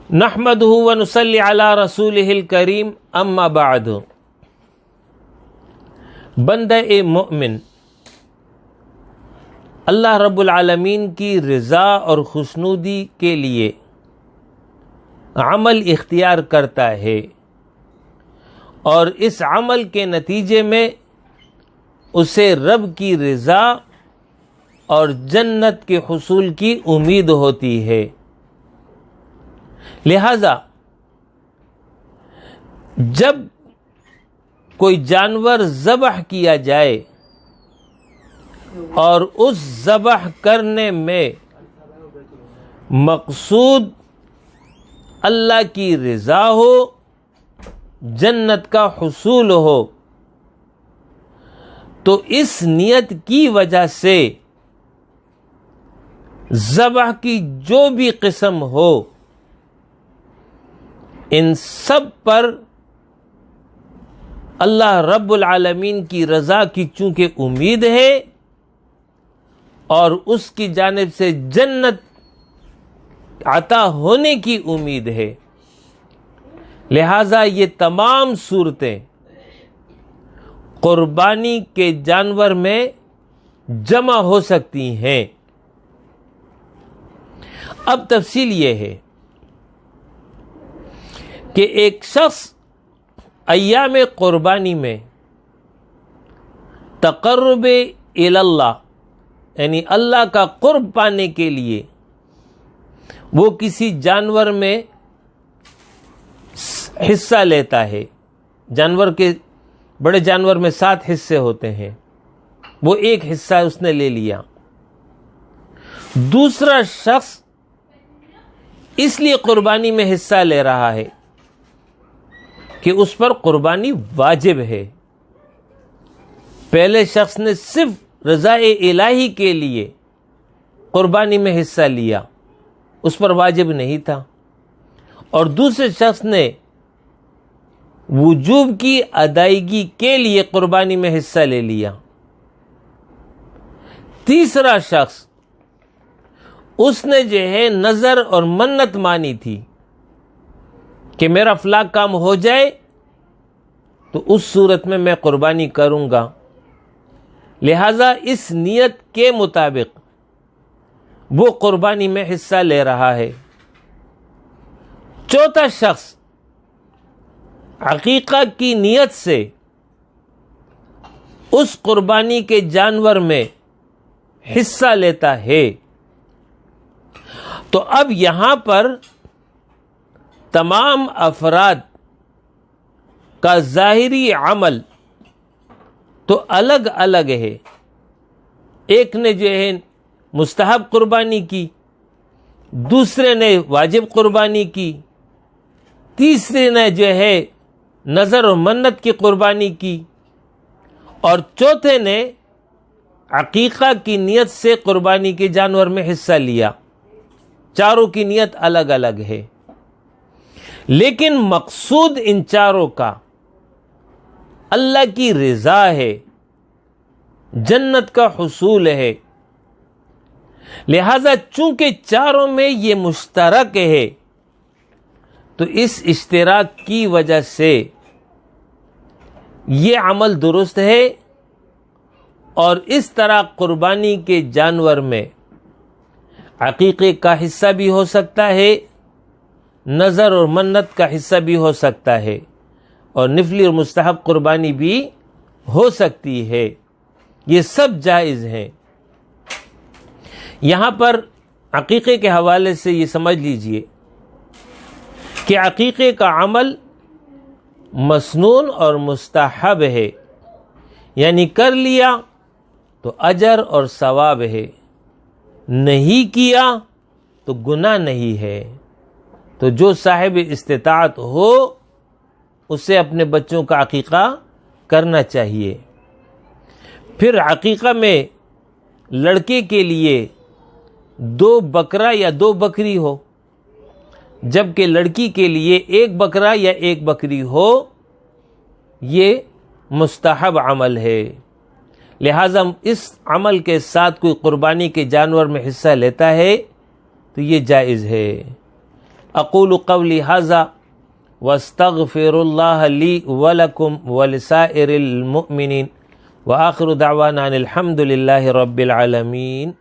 نحمدہ ونصلی علی رسولہ الکریم اما بعد۔ بندہ مومن اللہ رب العالمین کی رضا اور خوشنودی کے لیے عمل اختیار کرتا ہے، اور اس عمل کے نتیجے میں اسے رب کی رضا اور جنت کے حصول کی امید ہوتی ہے۔ لہذا جب کوئی جانور ذبح کیا جائے اور اس ذبح کرنے میں مقصود اللہ کی رضا ہو، جنت کا حصول ہو، تو اس نیت کی وجہ سے ذبح کی جو بھی قسم ہو، ان سب پر اللہ رب العالمین کی رضا کی چونکہ امید ہے اور اس کی جانب سے جنت عطا ہونے کی امید ہے، لہذا یہ تمام صورتیں قربانی کے جانور میں جمع ہو سکتی ہیں۔ اب تفصیل یہ ہے کہ ایک شخص ایام قربانی میں تقرب اللہ یعنی اللہ کا قرب پانے کے لیے وہ کسی جانور میں حصہ لیتا ہے۔ جانور کے بڑے جانور میں 7 حصے ہوتے ہیں، وہ ایک حصہ اس نے لے لیا۔ دوسرا شخص اس لیے قربانی میں حصہ لے رہا ہے کہ اس پر قربانی واجب ہے۔ پہلے شخص نے صرف رضا الہی کے لیے قربانی میں حصہ لیا، اس پر واجب نہیں تھا، اور دوسرے شخص نے وجوب کی ادائیگی کے لیے قربانی میں حصہ لے لیا۔ تیسرا شخص اس نے جو ہے نظر اور منت مانی تھی کہ میرا فلاں کام ہو جائے تو اس صورت میں میں قربانی کروں گا، لہذا اس نیت کے مطابق وہ قربانی میں حصہ لے رہا ہے۔ چوتھا شخص عقیقہ کی نیت سے اس قربانی کے جانور میں حصہ لیتا ہے۔ تو اب یہاں پر تمام افراد کا ظاہری عمل تو الگ الگ ہے۔ ایک نے جو ہے مستحب قربانی کی، دوسرے نے واجب قربانی کی، تیسرے نے جو ہے نظر و منت کی قربانی کی، اور چوتھے نے عقیقہ کی نیت سے قربانی کے جانور میں حصہ لیا۔ چاروں کی نیت الگ الگ ہے، لیکن مقصود ان چاروں کا اللہ کی رضا ہے، جنت کا حصول ہے۔ لہذا چونکہ چاروں میں یہ مشترک ہے، تو اس اشتراک کی وجہ سے یہ عمل درست ہے، اور اس طرح قربانی کے جانور میں عقیقے کا حصہ بھی ہو سکتا ہے، نظر اور منت کا حصہ بھی ہو سکتا ہے، اور نفلی اور مستحب قربانی بھی ہو سکتی ہے۔ یہ سب جائز ہیں۔ یہاں پر عقیقے کے حوالے سے یہ سمجھ لیجئے کہ عقیقے کا عمل مسنون اور مستحب ہے، یعنی کر لیا تو اجر اور ثواب ہے، نہیں کیا تو گناہ نہیں ہے۔ تو جو صاحب استطاعت ہو اسے اپنے بچوں کا عقیقہ کرنا چاہیے۔ پھر عقیقہ میں لڑکے کے لیے 2 بکرا یا 2 بکری ہو، جبکہ لڑکی کے لیے 1 بکرا یا 1 بکری ہو، یہ مستحب عمل ہے۔ لہذا اس عمل کے ساتھ کوئی قربانی کے جانور میں حصہ لیتا ہے تو یہ جائز ہے۔ اقول قولی ھذا واستغفر اللہ لی ولکم ولسائر المؤمنین وآخر دعوانا ان الحمد للہ رب العالمین۔